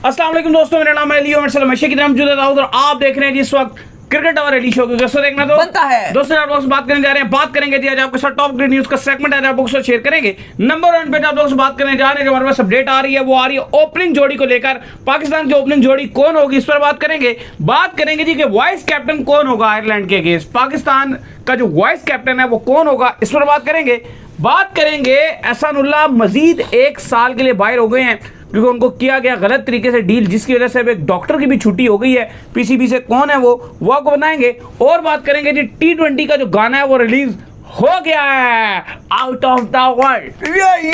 अस्सलाम वालेकुम दोस्तों, मेरा नाम है लियो की तरह मौजूद है और आप देख रहे हैं जिस वक्त क्रिकेट और रेडी शो की दोस्तों देखना तो बनता है। दोस्तों आप लोगों से बात करने जा रहे हैं, बात करेंगे जी आज आपके साथ टॉप ग्रेड न्यूज का सेगमेंट है, आप लोगों से शेयर करेंगे। नंबर 1 पे आप लोगों से बात करने जा रहे हैं, जो हमारे पास अपडेट आ रही है वो आ रही है ओपनिंग जोड़ी को लेकर। पाकिस्तान की ओपनिंग जोड़ी कौन होगी इस पर बात करेंगे। बात करेंगे जी कि वाइस कैप्टन कौन होगा आयरलैंड के अगेंस्ट। पाकिस्तान का जो वाइस कैप्टन है वो कौन होगा इस पर बात करेंगे। बात करेंगे एहसानुल्लाह मजीद 1 साल के लिए बाहर हो गए हैं क्योंकि उनको किया गया गलत तरीके से डील, जिसकी वजह से अब एक डॉक्टर की भी छुट्टी हो गई है। पीसीबी से कौन है वो आपको बताएंगे। और बात करेंगे जी T20 का जो गाना है वो रिलीज हो गया है, out of the world,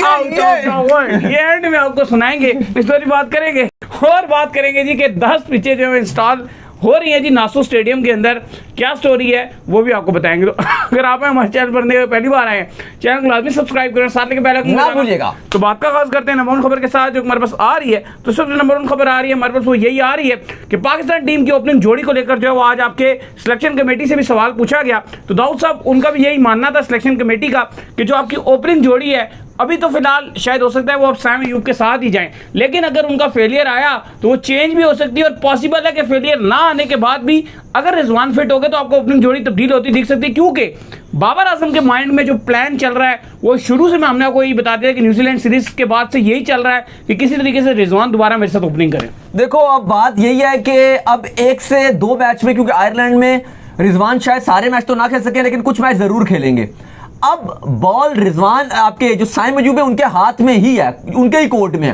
out of the world. ये एंड में आपको सुनाएंगे, इस पर बात करेंगे। और बात करेंगे जी कि 10 पिचें जो इंस्टॉल हो रही है जी नासू स्टेडियम के अंदर, क्या स्टोरी है वो भी आपको बताएंगे। तो अगर आप हमारे चैनल पर पहली बार आए चैनल को लाजमी सब्सक्राइब करें, साथ लेके पहले ना भूलिएगा। तो बात का खास करते हैं नंबर 1 खबर के साथ जो हमारे पास आ रही है। तो सबसे नंबर 1 खबर आ रही है हमारे पास वो यही आ रही है कि पाकिस्तान टीम की ओपनिंग जोड़ी को लेकर जो है वो आज आपके सिलेक्शन कमेटी से भी सवाल पूछा गया। तो दाऊद साहब उनका भी यही मानना था सिलेक्शन कमेटी का कि जो आपकी ओपनिंग जोड़ी है अभी तो फिलहाल शायद हो सकता है वो अब साइम अयूब के साथ ही जाएं, लेकिन अगर उनका फेलियर आया तो वो चेंज भी हो सकती है और पॉसिबल है कि फेलियर ना आने के बाद भी अगर रिजवान फिट हो गए तो आपको ओपनिंग जोड़ी तब्दील होती दिख सकती है। क्योंकि बाबर आजम के माइंड में जो प्लान चल रहा है वो शुरू से मैं हमने आपको यही बता दिया कि न्यूजीलैंड सीरीज के बाद से यही चल रहा है कि किसी तरीके से रिजवान दोबारा मेरे साथ ओपनिंग करें। देखो अब बात यही है कि अब 1 से 2 मैच में, क्योंकि आयरलैंड में रिजवान शायद सारे मैच तो ना खेल सके लेकिन कुछ मैच जरूर खेलेंगे। अब बॉल रिजवान आपके जो साइम अयूब है उनके हाथ में ही है, उनके ही कोर्ट में है।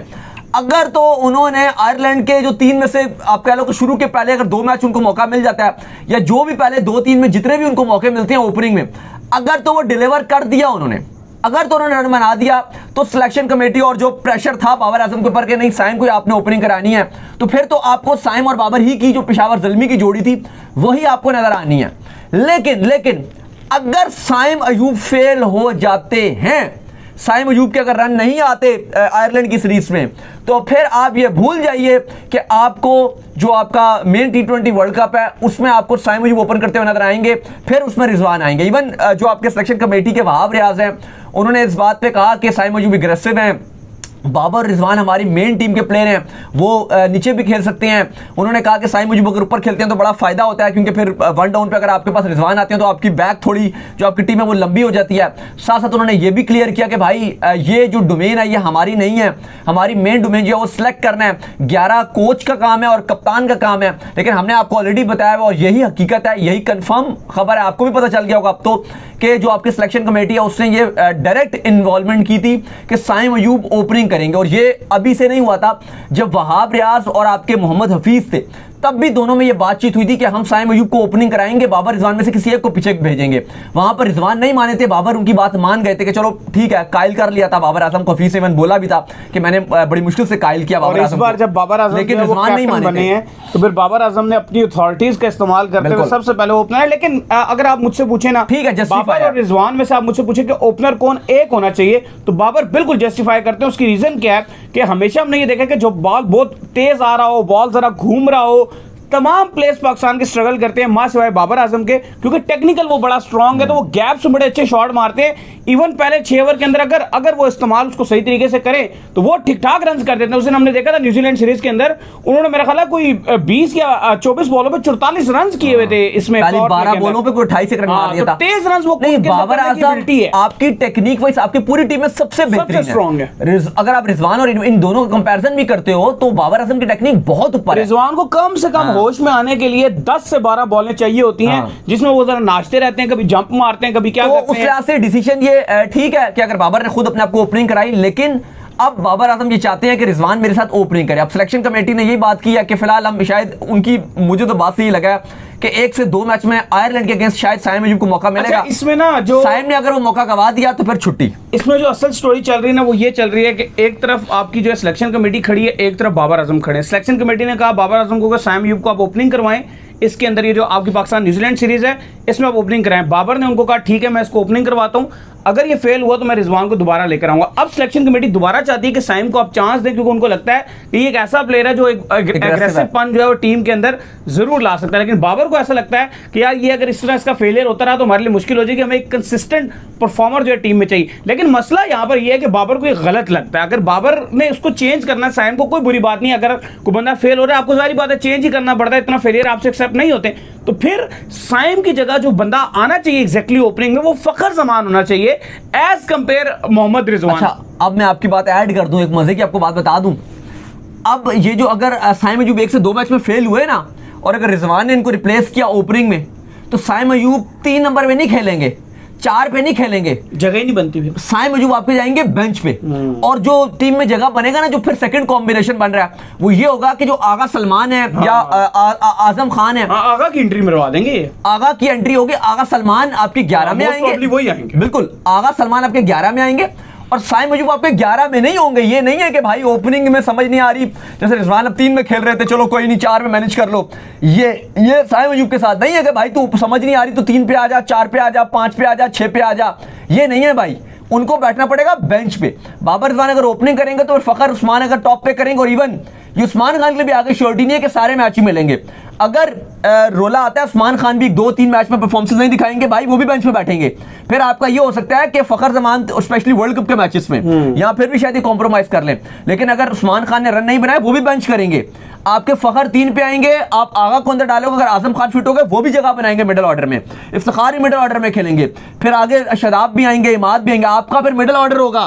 अगर तो उन्होंने आयरलैंड के जो 3 में से आप कह लो कि शुरू के पहले अगर 2 मैच उनको मौका मिल जाता है या जो भी पहले 2-3 में जितने भी उनको मौके मिलते हैं ओपनिंग में, अगर तो वो डिलीवर कर दिया उन्होंने, अगर तो उन्होंने रन बना दिया तो सिलेक्शन कमेटी और जो प्रेशर था बाबर आजम के ऊपर कि नहीं साइम को आपने ओपनिंग करानी है, तो फिर तो आपको साइम और बाबर ही की जो पेशावर ज़ल्मी की जोड़ी थी वही आपको नजर आनी है। लेकिन अगर साइम अयूब फेल हो जाते हैं, साइम अयूब के अगर रन नहीं आते आयरलैंड की सीरीज में, तो फिर आप ये भूल जाइए कि आपको जो आपका मेन T20 वर्ल्ड कप है उसमें आपको साइम अयूब ओपन करते हुए नजर आएंगे, फिर उसमें रिजवान आएंगे। इवन जो आपके सिलेक्शन कमेटी के वहाब रियाज हैं उन्होंने इस बात पे कहा कि साइम अयूब एग्रेसिव हैं, बाबर रिजवान हमारी मेन टीम के प्लेयर हैं, वो नीचे भी खेल सकते हैं। उन्होंने कहा कि साइम अयूब अगर ऊपर खेलते हैं तो बड़ा फायदा होता है क्योंकि फिर 1 डाउन पे अगर आपके पास रिजवान आते हैं तो आपकी बैक थोड़ी जो आपकी टीम है वो लंबी हो जाती है। साथ साथ उन्होंने ये भी क्लियर किया कि भाई ये जो डोमेन है ये हमारी नहीं है, हमारी मेन डोमेन जो है वो सिलेक्ट करना है, 11 कोच का काम है और कप्तान का काम है। लेकिन हमने आपको ऑलरेडी बताया और यही हकीकत है, यही कंफर्म खबर है, आपको भी पता चल गया होगा अब तो कि जो आपकी सिलेक्शन कमेटी है उसने ये डायरेक्ट इन्वॉल्वमेंट की थी कि साइम अयूब ओपनिंग करेंगे। और ये अभी से नहीं हुआ था, जब वहाब रियाज और आपके मोहम्मद हफीज थे तब भी दोनों में ये बातचीत हुई थी कि हम साइम अयूब को ओपनिंग कराएंगे, बाबर रिजवान में से किसी एक को पीछे भेजेंगे। वहां पर रिजवान नहीं माने थे, बाबर उनकी बात मान गए थे कि चलो ठीक है, कायल कर लिया था बाबर आजम को। हफीज इवन बोला भी था कि मैंने बड़ी मुश्किल से कायल किया बाबर आजम को, जब बाबर आजम लेकिन रिजवान नहीं माने हैं तो फिर बाबर आजम ने अपनी अथॉरिटीज का इस्तेमाल करते हुए सबसे पहले ओपनर। लेकिन अगर आप मुझसे पूछे ना, ठीक है, बाबर और रिजवान में से आप मुझसे पूछे कि ओपनर कौन एक होना चाहिए, तो बाबर बिल्कुल जस्टिफाई करते हैं। उसकी रीजन क्या है कि हमेशा हमने ये देखा कि जो बॉल बहुत तेज आ रहा हो, बॉल जरा घूम रहा हो, तमाम प्लेयर्स पाकिस्तान के स्ट्रगल करते हैं मां सिवाय बाबर आजम के, क्योंकि टेक्निकल वो बड़ा स्ट्रांग है तो वो गैप्स में बड़े अच्छे शॉट मारते हैं। इवन पहले 6 ओवर के अंदर अगर वो इस्तेमाल उसको सही तरीके से करें तो वो ठीक ठाक रन कर देते हैं। उस दिन हमने देखा था न्यूजीलैंड सीरीज के अंदर उन्होंने मेरा ख्याल है कोई 20 या 24 बॉलों पे 44 रन किए हुए थे। इसमें 12 बॉलों पे कोई 28 रन मार दिया था। तेज रन वो नहीं, बाबर आजम आपकी टेक्निक वाइज आपकी पूरी टीम में सबसे बेहतरीन स्ट्रांग है। अगर आप रिजवान और इन दोनों का कंपैरिजन भी करते हो तो बाबर आजम की टेक्निक बहुत ऊपर है। रिजवान को कम से कम होश में आने के लिए 10 से 12 बॉलें चाहिए होती हैं, जिसमें वो जरा नाचते रहते हैं, कभी जंप मारते हैं, कभी क्या करते हैं। उस लिहाज से डिसीजन ये ठीक है कि अगर बाबर ने खुद अपने आप को ओपनिंग कराई, लेकिन अब बाबर आजम ये चाहते हैं कि रिजवान मेरे साथ ओपनिंग करे। अब सिलेक्शन कमेटी ने यही बात की है कि फिलहाल हम शायद उनकी, मुझे तो बात से ये लगा कि 1 से 2 मैच में आयरलैंड के अगेंस्ट शायद साइम अयूब को मौका मिलेगा। अच्छा, इसमें ना जो साइम ने अगर वो मौका गवा दिया तो फिर छुट्टी। इसमें जो असल स्टोरी चल रही है ना वो ये चल रही है कि एक तरफ आपकी जो है सिलेक्शन कमेटी खड़ी है, एक तरफ बाबर आजम खड़े हैं। सिलेक्शन कमेटी ने कहा बाबर आजम को साइम अयूब को आप ओपनिंग करवाएं, इसके अंदर ये जो आपकी पाकिस्तान न्यूजीलैंड सीरीज है इसमें आप ओपनिंग कराएं। बाबर ने उनको कहा ठीक है मैं इसको ओपनिंग करवाता हूं, अगर ये फेल हुआ तो मैं रिजवान को दोबारा लेकर आऊंगा। अब सिलेक्शन कमेटी दोबारा चाहती है कि साइम को आप चांस दें, क्योंकि उनको लगता है कि ये एक ऐसा प्लेयर है जो एक एग्रेसिव पन जो है वो टीम के अंदर जरूर ला सकता है। लेकिन बाबर को ऐसा लगता है कि यार ये अगर इस तरह इसका फेलियर होता रहा तो हमारे लिए मुश्किल हो जाएगी, हमें एक कंसिस्टेंट परफॉर्मर जो है टीम में चाहिए। लेकिन मसला यहाँ पर यह है कि बाबर को ये गलत लगता है। अगर बाबर ने उसको चेंज करना है, साइम को कोई बुरी बात नहीं, अगर कोई बंदा फेल हो रहा है आपको जारी बात है चेंज ही करना पड़ता है, इतना फेलियर आपसे एक्सेप्ट नहीं होते। तो फिर साइम की जगह जो बंदा आना चाहिए एग्जैक्टली ओपनिंग में वो फखर जमान होना चाहिए एज कंपेयर मोहम्मद रिजवान। अच्छा, अब मैं आपकी बात ऐड कर दूं, एक मजे की आपको बात बता दूं। अब ये जो अगर साइम अयूब 1 से 2 मैच में फेल हुए ना, और अगर रिजवान ने इनको रिप्लेस किया ओपनिंग में, तो साइम अयूब 3 नंबर पे नहीं खेलेंगे, 4 पे नहीं खेलेंगे, जगह ही नहीं बनती फिर। साइम अयूब आपके जाएंगे बेंच पे। और जो टीम में जगह बनेगा ना, जो फिर सेकंड कॉम्बिनेशन बन रहा है वो ये होगा कि जो आगा सलमान है या आजम खान है, आगा की एंट्री मरवा देंगे। आगा की एंट्री होगी, आगा सलमान आपकी 11 में आएंगे, वही आएंगे बिल्कुल आगा सलमान आपके 11 में आएंगे और साइम अयूब आपके 11 में नहीं होंगे। ये नहीं है कि भाई ओपनिंग में समझ नहीं आ रही, जैसे रिजवान अब 3 में खेल रहे थे, चलो कोई नहीं 4 में मैनेज कर लो। ये साइम अयूब के साथ नहीं है कि भाई तू समझ नहीं आ रही तो 3 पे आ जा, 4 पे आ जा, 5 पे आ जा, 6 पे आ जा। ये नहीं है भाई, उनको बैठना पड़ेगा बेंच पे। बाबर रिजवान अगर ओपनिंग करेंगे तो फखर उस्मान अगर टॉप पे करेंगे, और इवन ये उस्मान खान के लिए भी आगे श्योरिटी नहीं है कि सारे मैच ही मिलेंगे। अगर रोला आता है उस्मान खान भी 2-3 मैच में परफॉर्मेंस नहीं दिखाएंगे भाई, वो भी बेंच में बैठेंगे। फिर आपका ये हो सकता है कि फखर जमान स्पेशली वर्ल्ड कप के मैचेस में यहां फिर भी शायद ये कॉम्प्रोमाइज कर लें, लेकिन अगर उस्मान खान ने रन नहीं बनाया वो भी बेंच करेंगे। आपके फखर 3 पे आएंगे, आप आगा को अंदर डालोगे, अगर आजम खान फिट हो गए वो भी जगह बनाएंगे मिडिल ऑर्डर में, इफ्तिखार भी मिडिल ऑर्डर में खेलेंगे, फिर आगे शदाब भी आएंगे, इमाद भी आएंगे, आपका फिर मिडिल ऑर्डर होगा।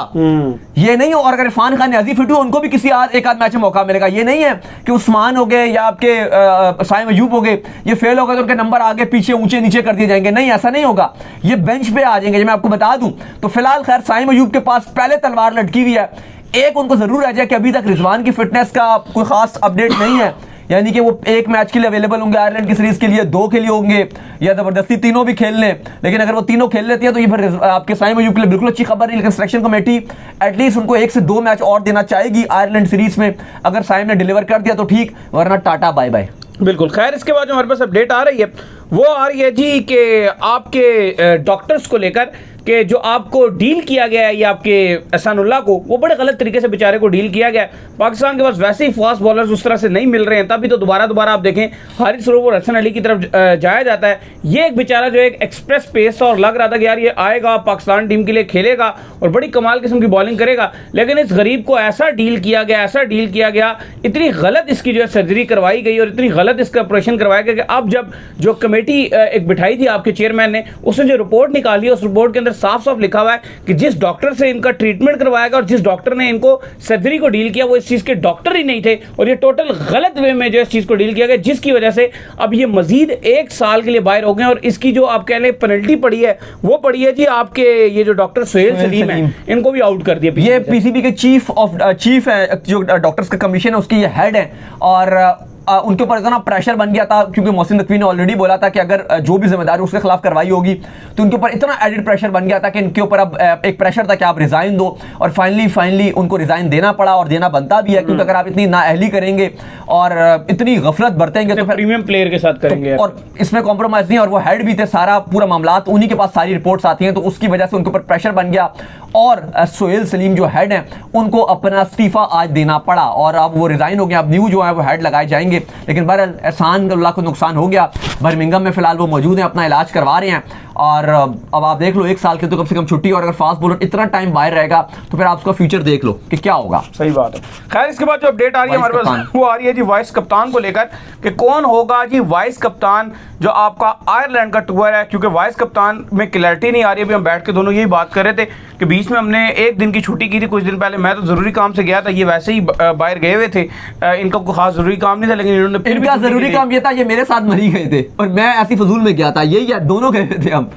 ये नहीं हो, और अगर इरफान खान अजीज फिट हो उनको भी किसी एक आध मैच में मौका मिलेगा। ये नहीं है कि उस्मान हो गए या आपके साइम अयूब हो गए, ये फेल हो गए तो उनके नंबर आगे पीछे ऊंचे नीचे कर दिए जाएंगे, नहीं ऐसा नहीं होगा, ये बेंच पे आ जाएंगे। मैं आपको बता दूं तो फिलहाल खैर साइम अयूब के पास पहले तलवार लटकी हुई है। एक उनको जरूर आ जाए कि अभी तक रिजवान की फिटनेस का कोई खास अपडेट नहीं है, यानी कि वो 1 मैच के लिए अवेलेबल होंगे आयरलैंड की सीरीज के लिए, 2 के लिए होंगे, या जबरदस्ती तीनों भी खेल लें। लेकिन अगर वो तीनों खेल लेती है तो ये फिर आपके साइम अयूब के लिए बिल्कुल अच्छी खबर नहीं। लेकिन सिलेक्शन कमेटी एटलीस्ट उनको 1 से 2 मैच और देना चाहेगी आयरलैंड सीरीज में। अगर साइम ने डिलीवर कर दिया तो ठीक, वरना टाटा बाय बाय। बिल्कुल। खैर इसके बाद जो हमारे पास अपडेट आ रही है वो आ रही है जी कि आपके डॉक्टर्स को लेकर कि जो आपको डील किया गया है, ये आपके एहसानुल्लाह को, वो बड़े गलत तरीके से बेचारे को डील किया गया है। पाकिस्तान के पास वैसे ही फास्ट बॉलर्स उस तरह से नहीं मिल रहे हैं, तभी तो दोबारा आप देखें हारिस सरोवर और हसन अली की तरफ जाया जाता है। ये एक बेचारा जो एक एक्सप्रेस पेस और लग रहा था कि यार ये आएगा पाकिस्तान टीम के लिए खेलेगा और बड़ी कमाल किस्म की बॉलिंग करेगा, लेकिन इस गरीब को ऐसा डील किया गया, इतनी गलत इसकी जो है सर्जरी करवाई गई और इतनी गलत इसका ऑपरेशन करवाया गया कि अब जब जो कमेटी एक बिठाई थी आपके चेयरमैन ने, उसने जो रिपोर्ट निकाली है उस रिपोर्ट के अंदर साफ साफ लिखा हुआ है कि जिस डॉक्टर से इनका ट्रीटमेंट करवाया गया और जिस डॉक्टर ने इनको सर्जरी को डील किया वो इस चीज के डॉक्टर ही नहीं थे, और ये टोटल गलत वे में जो इस चीज को डील किया गया, जिसकी वजह से अब ये मजीद 1 साल के लिए बाहर हो गए। और इसकी जो आप कह लें पेनल्टी पड़ी है वो पड़ी है जी आपके ये जो डॉक्टर सुहेल सलीम है, इनको भी आउट कर दिया। ये पीसीबी के चीफ है, जो डॉक्टर्स का कमीशन है उसकी ये हेड है, और उनके ऊपर इतना प्रेशर बन गया था क्योंकि मोहसिन नकवी ने ऑलरेडी बोला था कि अगर जो भी जिम्मेदारी उसके खिलाफ कार्रवाई होगी तो उनके ऊपर इतना एडिड प्रेशर बन गया था कि इनके ऊपर अब एक प्रेशर था कि आप रिजाइन दो, और फाइनली उनको रिजाइन देना पड़ा, और देना बनता भी है क्योंकि अगर आप इतनी नाअहली करेंगे और इतनी गफलत बरतेंगे तो प्रीमियम प्लेयर के साथ करेंगे और इसमें कॉम्प्रोमाइज नहीं। और वो हेड भी थे, सारा पूरा मामला उन्हीं के पास सारी रिपोर्ट्स आती हैं, तो उसकी वजह से उनके ऊपर प्रेशर बन गया और सुहेल सलीम जो हेड है उनको अपना इस्तीफा आज देना पड़ा, और अब वो रिजाइन हो गया। अब न्यू जो है वो हेड लगाए जाएंगे, लेकिन बहरहाल एहसान अल्लाह को नुकसान हो गया। बर्मिंघम में फिलहाल वो मौजूद हैं, अपना इलाज करवा रहे हैं, और अब आप देख लो 1 साल के तो कम से कम छुट्टी, और अगर फास्ट बॉलर इतना टाइम बाहर रहेगा तो फिर आप उसका फ्यूचर देख लो कि क्या होगा। सही बात है। खैर इसके बाद जो अपडेट आ रही है हमारे पास वो आ रही है जी वाइस कप्तान को लेकर कि कौन होगा जी वाइस कप्तान जो आपका आयरलैंड का टूर है, क्योंकि वाइस कप्तान में क्लैरिटी नहीं आ रही। अभी हम बैठ के दोनों यही बात कर रहे थे कि बीच में हमने 1 दिन की छुट्टी की थी कुछ दिन पहले, मैं तो जरूरी काम से गया था, ये वैसे ही बाहर गए हुए थे, इनका कोई खास जरूरी काम नहीं था, लेकिन इन्होंने इनका जरूरी काम ये था, ये मेरे साथ मरी गए थे और मैं ऐसी फजूल में गया था, यही है, दोनों गए थे हम।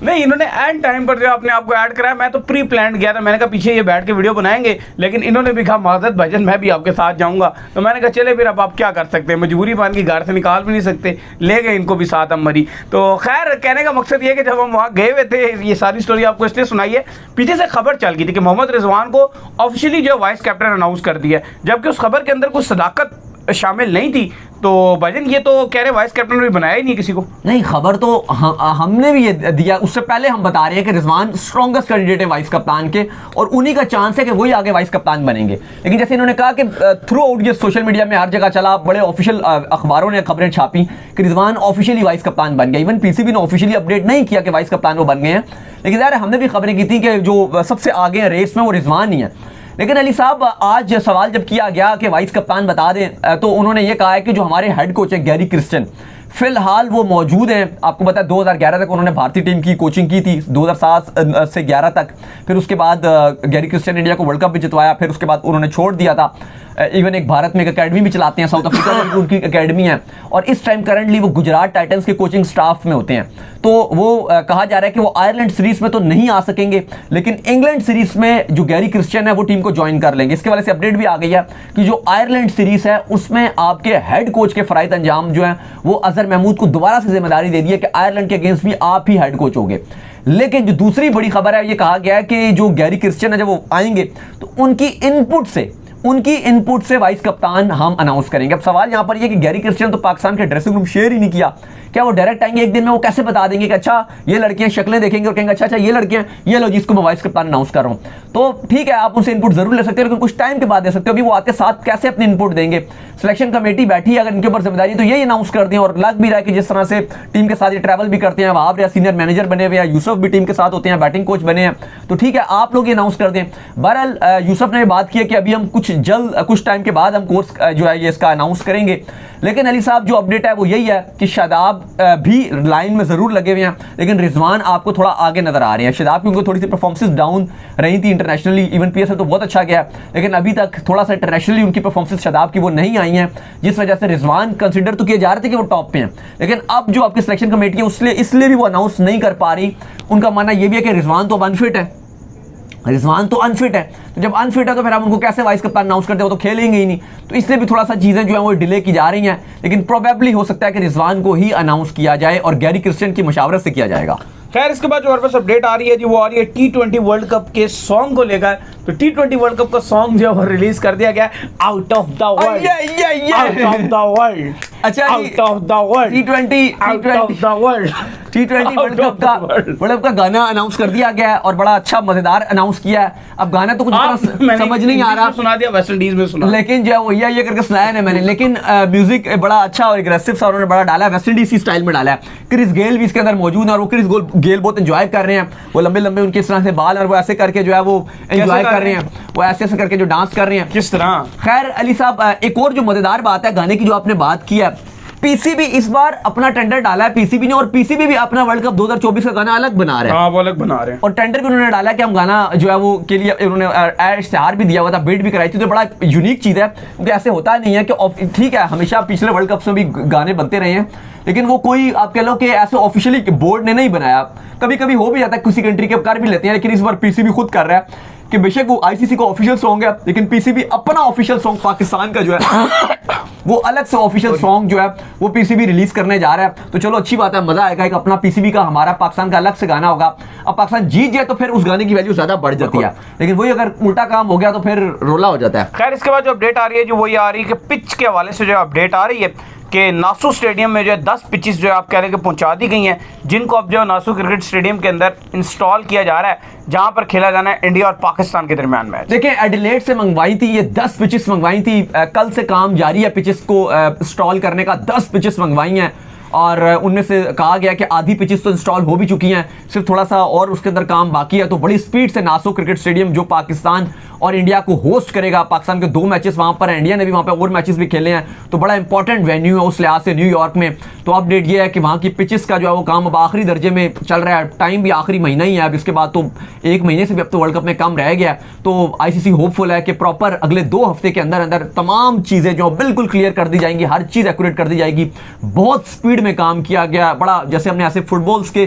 नहीं, इन्होंने एंड टाइम पर जो अपने आप को ऐड कराया, मैं तो प्री प्लान गया था, मैंने कहा पीछे ये बैठ के वीडियो बनाएंगे, लेकिन इन्होंने भी कहा माजरत भाईजान मैं भी आपके साथ जाऊंगा, तो मैंने कहा चले फिर अब आप क्या कर सकते हैं, मजबूरी मान की घर से निकाल भी नहीं सकते, ले गए इनको भी साथ हम मरी। तो खैर कहने का मकसद ये कि जब हम वहाँ गए हुए थे, ये सारी स्टोरी आपको इसलिए सुनाई है, पीछे से खबर चल गई थी कि मोहम्मद रिजवान को ऑफिशियली जो वाइस कैप्टन अनाउंस कर दिया, जबकि उस खबर के अंदर कुछ सदाकत शामिल नहीं थी। तो भाईजान ये तो कह रहे वाइस कैप्टन भी बनाया ही नहीं किसी को। नहीं, खबर तो हमने भी ये दिया, उससे पहले हम बता रहे हैं कि रिजवान स्ट्रॉन्गेस्ट कैंडिडेट है वाइस कप्तान के और उन्हीं का चांस है कि वही आगे वाइस कप्तान बनेंगे। लेकिन जैसे इन्होंने कहा कि थ्रू आउट ये सोशल मीडिया में हर जगह चला, बड़े ऑफिशियल अखबारों ने खबरें छापी कि रिजवान ऑफिशियली वाइस कप्तान बन गया। इवन पीसीबी ने ऑफिशियली अपडेट नहीं किया कि वाइस कप्तान वो बन गए हैं, लेकिन यार हमने भी खबरें की थी कि जो सबसे आगे रेस में वो रिजवान ही है। लेकिन अली साहब, आज सवाल जब किया गया कि वाइस कप्तान बता दें, तो उन्होंने ये कहा है कि जो हमारे हेड कोच है गैरी क्रिस्टियन, फिलहाल वो मौजूद हैं। आपको पता है 2011 तक उन्होंने भारतीय टीम की कोचिंग की थी, 2007 से 11 तक। फिर उसके बाद गैरी क्रिस्टियन इंडिया को वर्ल्ड कप भी जितवाया, फिर उसके बाद उन्होंने छोड़ दिया था। इवन एक भारत में एक अकेडमी भी चलाते हैं, साउथ अफ्रीका में उनकी अकेडमी है, और इस टाइम करंटली वो गुजरात टाइटंस के कोचिंग स्टाफ में होते हैं। तो वो कहा जा रहा है कि वो आयरलैंड सीरीज में तो नहीं आ सकेंगे, लेकिन इंग्लैंड सीरीज में जो गैरी क्रिस्टियन है वो टीम को ज्वाइन कर लेंगे। इसके वाले से अपडेट भी आ गई है कि जो आयरलैंड सीरीज है उसमें आपके हेड कोच के फराइद अंजाम जो है वो अजहर महमूद को दोबारा से जिम्मेदारी दे दी है कि आयरलैंड के अगेंस्ट भी आप ही हेड कोच होंगे। लेकिन जो दूसरी बड़ी खबर है, ये कहा गया है कि जो गैरी क्रिस्टियन है जब वो आएंगे तो उनकी इनपुट से वाइस कप्तान हम अनाउंस करेंगे। अब सवाल यहां पर ये कि गैरी क्रिस्टियन तो पाकिस्तान के ड्रेसिंग रूम शेयर ही नहीं किया, क्या वो डायरेक्ट आएंगे एक दिन में वो कैसे बता देंगे कि अच्छा ये लड़कियां, शक्लें देखेंगे और कहेंगे अच्छा ये लड़कियां, ये लो जिसको मैं वाइस कप्तान अनाउंस कर रहा हूं। तो ठीक है, आप उनसे इनपुट जरूर ले सकते हो, लेकिन कुछ टाइम के बाद दे सकते हो। अभी वो आते साथ कैसे अपनी इनपुट देंगे? सिलेक्शन कमेटी बैठी है, अगर इनके ऊपर जिम्मेदारी तो यही अनाउंस कर दें। और लग भी रहा है कि जिस तरह से टीम के साथ ये ट्रैवल भी करते हैं, वहां सीनियर मैनेजर बने हुए हैं, यूसुफ भी टीम के साथ होते हैं, बैटिंग कोच बने हैं, तो ठीक है आप लोग ये अनाउंस कर दें। बहरहाल यूसुफ ने बात की है कि अभी हम कुछ टाइम के बाद हम कोर्स जो है ये इसका अनाउंस करेंगे। लेकिन अली साहब जो अपडेट है वो यही है कि शादाब भी लाइन में जरूर लगे हुए हैं, लेकिन रिजवान आपको थोड़ा आगे नजर आ रहे हैं। शादाब की उनको थोड़ी सी परफॉर्मेंस डाउन रही थी इंटरनेशनली, इवन पीएसएल तो बहुत अच्छा गया, लेकिन अभी तक थोड़ा सा इंटरनेशनली उनकी परफॉर्मेंस शादाब की वो नहीं आई हैं, जिस वजह से रिजवान कंसिडर तो किए जा रहे थे कि वो टॉप पे हैं। लेकिन अब जो आपकी सिलेक्शन कमेटी है इसलिए भी वो अनाउंस नहीं कर पा रही। उनका मानना यह भी है कि रिजवान तो अब अनफिट है, तो जब अनफिट है तो फिर हम उनको कैसे वाइस कप्तान अनाउंस करते, वो तो खेलेंगे ही नहीं। तो इसलिए भी थोड़ा सा चीजें जो है वो डिले की जा रही हैं, लेकिन प्रोबेबली हो सकता है कि रिजवान को ही अनाउंस किया जाए और गैरी क्रिस्टियन की मशावरत से किया जाएगा। खैर, इसके बाद जो हमारे पास अपडेट आ रही है जी, वो आ रही है T20 वर्ल्ड कप के सॉन्ग को लेकर। तो T20 वर्ल्ड कप का सॉन्ग जो है वो रिलीज कर दिया गया, out of the world, out of the world, अच्छा out of the world, T20 world cup का गाना अनाउंस कर दिया गया है और बड़ा अच्छा मजेदार अनाउंस किया है। अब गाना तो कुछ समझ नहीं आ रहा, सुना दिया वेस्ट इंडीज में सुना, लेकिन जो है वो ये करके सुनाया है मैंने। लेकिन म्यूजिक बड़ा अच्छा और एग्रेसिव सा उन्होंने बड़ा डाला है, वेस्ट इंडीज स्टाइल में डाला है। क्रिस गेल भी इसके अंदर मौजूद है और वो क्रिस गेल बहुत एंजॉय कर रहे हैं, वो लंबे लंबे उनके इस तरह से बाल और वो ऐसे करके जो है वो एंजॉय कर रहे हैं, वो ऐसे ऐसे करके जो डांस कर रहे हैं किस तरह। खैर अली साहब, एक और जो मजेदार बात है गाने की जो आपने बात की है, पीसीबी इस बार अपना टेंडर डाला है पीसीबी ने, और पीसीबी भी अपना वर्ल्ड कप 2024 का गाना अलग बना रहे हैं। हाँ, वो अलग बना रहे हैं और टेंडर भी उन्होंने डाला कि हम गाना जो है वो के लिए उन्होंने इश्तेहार भी दिया हुआ था, बिड भी कराई थी। तो बड़ा यूनिक चीज है, क्योंकि ऐसे होता नहीं है कि ठीक है हमेशा पिछले वर्ल्ड कप में भी गाने बनते रहे हैं, लेकिन वो कोई आप कह लो कि ऐसे ऑफिशियली बोर्ड ने नहीं बनाया। कभी कभी हो भी जाता है, किसी कंट्री के कर भी लेते हैं, लेकिन इस बार पीसीबी खुद कर रहा है कि बेशक वो आईसीसी का ऑफिशियल सॉन्ग है, लेकिन पीसीबी अपना ऑफिशियल सॉन्ग पाकिस्तान का जो है वो अलग से ऑफिशियल सॉन्ग जो है वो पीसीबी रिलीज करने जा रहा है। तो चलो अच्छी बात है, मजा आएगा, एक अपना पीसीबी का हमारा पाकिस्तान का अलग से गाना होगा। अब पाकिस्तान जीत जाए तो फिर उस गाने की वैल्यू ज्यादा बढ़ जाती है, लेकिन वही अगर उल्टा काम हो गया तो फिर रोला हो जाता है। खैर, इसके बाद जो अपडेट आ रही है जो वही आ रही है कि पिच के हवाले से जो अपडेट आ रही है कि नासू स्टेडियम में जो है 10 पिचेस जो है आप कह रहे हैं कि पहुंचा दी गई हैं, जिनको अब जो है नासू क्रिकेट स्टेडियम के अंदर इंस्टॉल किया जा रहा है, जहां पर खेला जाना है इंडिया और पाकिस्तान के दरमियान मैच। देखिए एडिलेड से मंगवाई थी ये 10 पिचेस मंगवाई थी, कल से काम जारी है पिचेस को इंस्टॉल करने का। 10 पिचेस मंगवाई हैं और उनमें से कहा गया कि आधी पिचेस तो इंस्टॉल हो भी चुकी हैं, सिर्फ थोड़ा सा और उसके अंदर काम बाकी है। तो बड़ी स्पीड से नासो क्रिकेट स्टेडियम जो पाकिस्तान और इंडिया को होस्ट करेगा, पाकिस्तान के 2 मैचेस वहां पर है, इंडिया ने भी वहां पर और मैचेस भी खेले हैं, तो बड़ा इंपॉर्टेंट वेन्यू है उस लिहाज से न्यूयॉर्क में। तो अपडेट ये है कि वहां की पिचेस का जो है वो काम अब आखिरी दर्जे में चल रहा है, टाइम भी आखिरी महीना ही है, अब इसके बाद तो 1 महीने से भी अब तो वर्ल्ड कप में कम रह गया। तो आईसीसी होपफुल है कि प्रॉपर अगले 2 हफ्ते के अंदर अंदर तमाम चीजें जो बिल्कुल क्लियर कर दी जाएंगी, हर चीज एक्यूरेट कर दी जाएगी। बहुत स्पीड में काम किया गया, बड़ा जैसे हमने ऐसे फुटबॉल्स के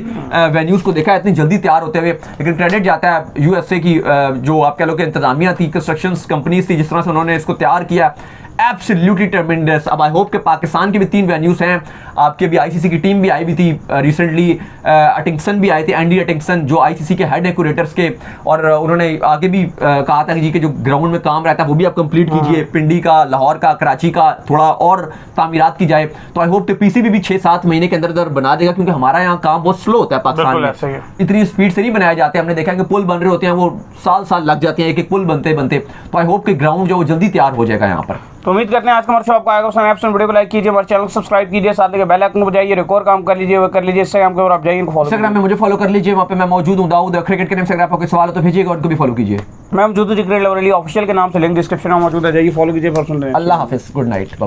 वेन्यूज को देखा है इतनी जल्दी तैयार होते हुए, लेकिन क्रेडिट जाता है यूएसए की जो आप कह लो कि इंतजामिया थी, कंस्ट्रक्शन कंपनीज थी, जिस तरह से उन्होंने इसको तैयार किया। एब्सोल्युटली ट्रेमेंडस। अब आई होप कि पाकिस्तान के भी 3 वेन्यूज हैं, आपके भी आईसीसी की टीम भी आई भी थी रिसेंटली, अटिंगसन भी आए थे, एंडी अटिंगसन जो आईसीसी के हेड है क्यूरेटर्स के, और उन्होंने आगे भी कहा था कि जी के जो ग्राउंड में काम रहता है वो भी आप कंप्लीट कीजिए, पिंडी का, लाहौर का, कराची का थोड़ा और तामीरात की जाए। तो आई होप कि पीसीबी भी 6-7 महीने के अंदर अंदर बना देगा, क्योंकि हमारा यहाँ काम बहुत स्लो होता है पाकिस्तान में, इतनी स्पीड से नहीं बनाए जाते। हमने देखा कि पुल बन रहे होते हैं वो साल लग जाते हैं एक एक पुल बनते बनते। तो आई होप कि ग्राउंड जो जल्दी तैयार हो जाएगा यहाँ पर। तो उम्मीद करते हैं आज का हमारा शो आपको आएगा। उस वीडियो को लाइक कीजिए, हमारे चैनल को सब्सक्राइब कीजिए, साथ में बेल आइकन को बजाइए, रिकॉर्ड काम कर लीजिए, वो कर लीजिए। इंस्टाग्राम के ऊपर आप जाइए, इनको फॉलो इंस्टाग्राम में मुझे फॉलो कर लीजिए, वहाँ पे मैं मौजूद हूँ, दाऊद क्रिकेट के नाम से। अगर आपको कोई सवाल हो तो भेजिएगा, उनको भी फॉलो कीजिए। मैं मौजूद हूँ क्रिकेट लवर अली ऑफिशियल के नाम से, लिंक डिस्क्रिप्शन में मौजूद है, जाइए फॉलो कीजिए। अल्लाह हाफिज, गुड नाइट।